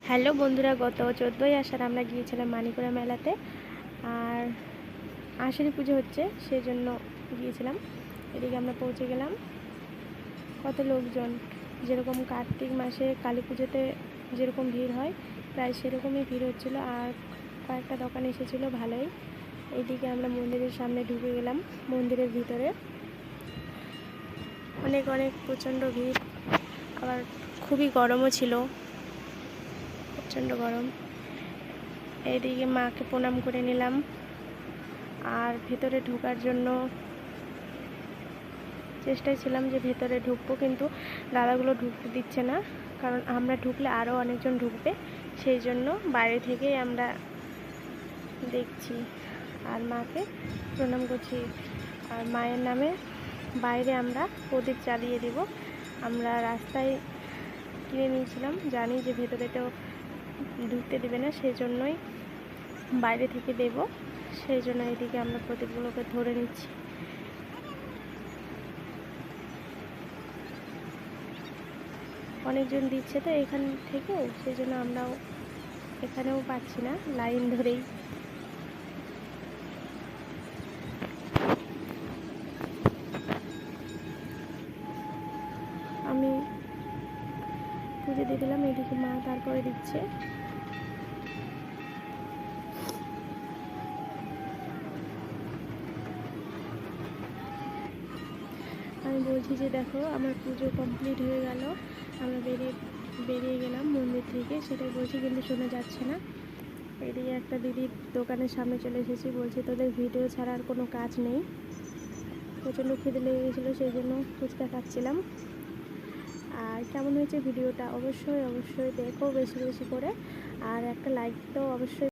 Hello বন্ধুরা, গত 14ই আষাঢ় আমরা গিয়েছিলাম মানিকোড়া মেলাতে। আর আষাঢ়ি পুজো হচ্ছে, সেই জন্য গিয়েছিলাম। এদিকে আমরা পৌঁছে গেলাম। কত লোকজন, যেরকম কার্তিক মাসে কালী পুজোতে যেরকম ভিড় হয় প্রায় সেরকমই ভিড় হচ্ছিলো। আর কয়েকটা দোকান এসেছিলো ভালোই। এইদিকে আমরা মন্দিরের সামনে ঢুকে গেলাম। মন্দিরের ভিতরে অনেক প্রচণ্ড ভিড়, আবার খুবই গরমও ছিল, প্রচণ্ড গরম। এইদিকে মাকে প্রণাম করে নিলাম। আর ভেতরে ঢোকার জন্য চেষ্টায় ছিলাম যে ভেতরে ঢুকবো, কিন্তু দাদাগুলো ঢুকতে দিচ্ছে না, কারণ আমরা ঢুকলে আরও অনেকজন ঢুকবে, সেই জন্য বাইরে থেকেই আমরা দেখছি আর মাকে প্রণাম করছি। আর মায়ের নামে বাইরে আমরা প্রদীপ জ্বালিয়ে দেব। আমরা রাস্তায় কিনে নিয়েছিলাম, জানি যে ভেতরে তো ঢুকতে দেবে না, সেই জন্যই বাইরে থেকে দেব। সেই জন্য এদিকে আমরা প্রদীপগুলোকে ধরে নিচ্ছি। অনেকজন দিচ্ছে তো এখান থেকেও, সেই জন্য আমরাও এখানেও পাচ্ছি না, লাইন ধরেই। আমি পুজো দিয়ে দিলাম, এদিকে মা তারপরে দিচ্ছে। আমি বলছি যে দেখো, আমার পুজো কমপ্লিট হয়ে গেল, আমরা বেরিয়ে গেলাম মন্দির থেকে, সেটাই বলছি, কিন্তু শোনা যাচ্ছে না। এদিকে একটা দিদির দোকানের সামনে চলে এসেছি, বলছি তোদের ভিডিও ছাড়ার কোনো কাজ নেই। প্রচণ্ড খিদে লেগে গেছিলো, সেই জন্য ফুচকা খাচ্ছিলাম। আর কেমন হয়েছে ভিডিওটা অবশ্যই দেখো বেশি করে, আর একটা লাইক তো অবশ্যই